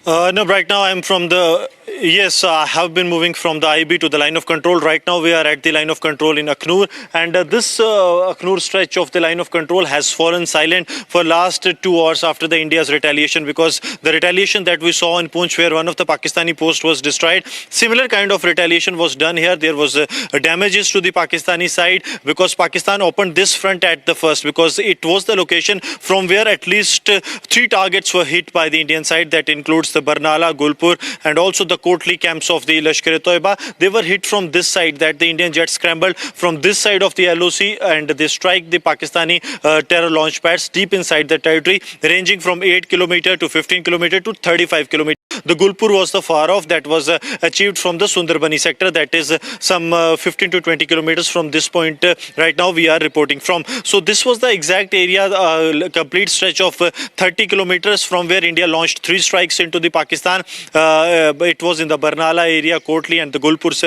No, right now I'm from the... Yes, I have been moving from the IB to the line of control. Right now we are at the line of control in Aknoor, and this Aknoor stretch of the line of control has fallen silent for last 2 hours after the India's retaliation, because the retaliation that we saw in Poonch, where one of the Pakistani posts was destroyed, similar kind of retaliation was done here. There was damages to the Pakistani side because Pakistan opened this front at the first, because it was the location from where at least 3 targets were hit by the Indian side. That includes the Barnala, Gulpur, and also the Kotli camps of the Lashkar-e-Toiba. They were hit from this side, that the Indian jets scrambled from this side of the LoC, and they strike the Pakistani terror launch pads deep inside the territory, ranging from 8 km to 15 km to 35 km. The Gulpur was the far off, that was achieved from the Sundarbani sector, that is some 15 to 20 kilometers from this point right now we are reporting from. So this was the exact area, complete stretch of 30 kilometers from where India launched 3 strikes into the Pakistan. It was in the Barnala area, Kotli, and the Gulpur's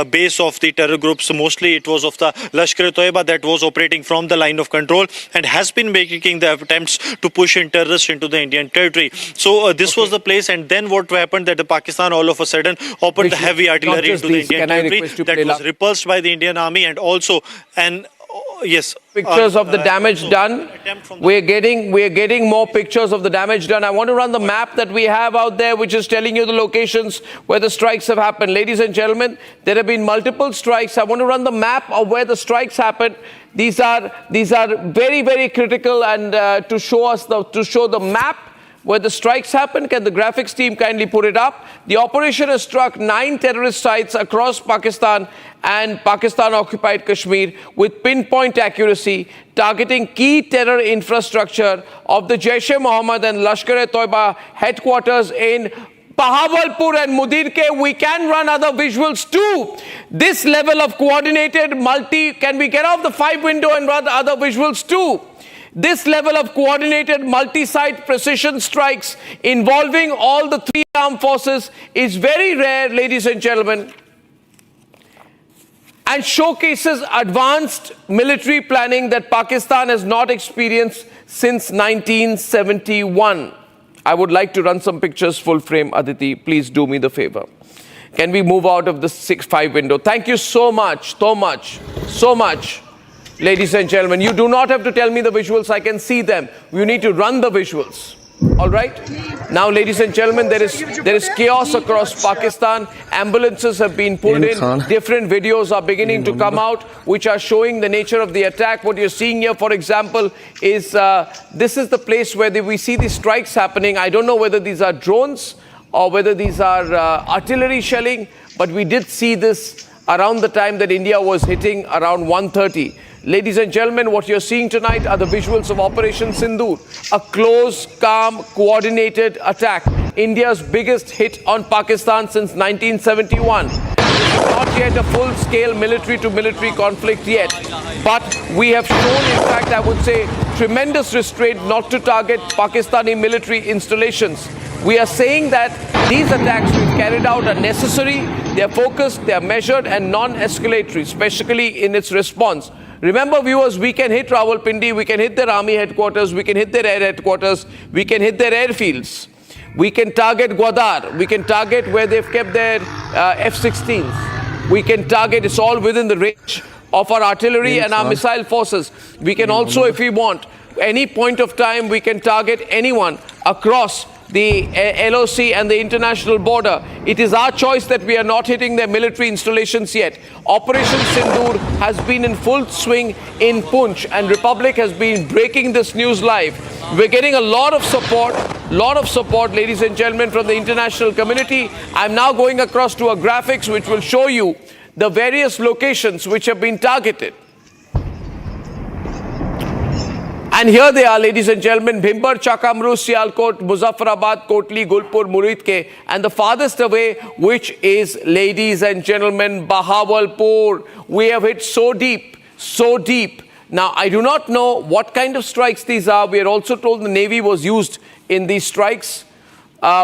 base of the terror groups. Mostly it was of the Lashkar-e-Toiba that was operating from the line of control and has been making the attempts to push in terrorists into the Indian territory. So this was the place, and then what happened that the Pakistan all of a sudden opened the heavy artillery into the Indian territory. That was repulsed by the Indian army, and also yes. Pictures of the damage done. We're getting more pictures of the damage done. I want to run the map that we have out there, which is telling you the locations where the strikes have happened. Ladies and gentlemen, there have been multiple strikes. I want to run the map of where the strikes happened. These are very, very critical, and to show the map where the strikes happened. Can the graphics team kindly put it up? The operation has struck 9 terrorist sites across Pakistan and Pakistan-occupied Kashmir with pinpoint accuracy, targeting key terror infrastructure of the Jaish-e-Mohammed and Lashkar-e-Toiba headquarters in Bahawalpur and Mudirke. We can run other visuals too. This level of coordinated can we get off the 5 window and run other visuals too? This level of coordinated multi-site precision strikes involving all the 3 armed forces is very rare, ladies and gentlemen, and showcases advanced military planning that Pakistan has not experienced since 1971. I would like to run some pictures full frame. Aditi, please do me the favor. Can we move out of the 6-5 window? Thank you so much, so much. Ladies and gentlemen, you do not have to tell me the visuals. I can see them. You need to run the visuals. All right? Now, ladies and gentlemen, there is chaos across Pakistan. Ambulances have been pulled in. Different videos are beginning to come out, which are showing the nature of the attack. What you're seeing here, for example, is this is the place where we see these strikes happening. I don't know whether these are drones or whether these are artillery shelling, but we did see this around the time that India was hitting around 1:30. Ladies and gentlemen, what you're seeing tonight are the visuals of Operation Sindoor, a close, calm, coordinated attack. India's biggest hit on Pakistan since 1971. Not yet a full-scale military-to-military conflict yet, but we have shown, in fact, I would say, tremendous restraint not to target Pakistani military installations. We are saying that these attacks we've carried out are necessary, they are focused, they are measured and non-escalatory, especially in its response. Remember, viewers, we can hit Rawalpindi, we can hit their army headquarters, we can hit their air headquarters, we can hit their airfields. We can target Gwadar, we can target where they've kept their F-16s. We can target, it's all within the range of our artillery and our missile forces. We can also, if we want, any point of time, we can target anyone across the LoC and the international border. It is our choice that we are not hitting their military installations yet. Operation Sindoor has been in full swing in Poonch, and Republic has been breaking this news live. We're getting a lot of support, ladies and gentlemen, from the international community. I'm now going across to a graphics which will show you the various locations which have been targeted. And here they are, ladies and gentlemen, Bhimbar, Chakamru, Sialkot, Muzaffarabad, Kotli, Gulpur, Muridke, and the farthest away, which is, ladies and gentlemen, Bahawalpur. We have hit so deep, so deep. Now, I do not know what kind of strikes these are. We are also told the Navy was used in these strikes.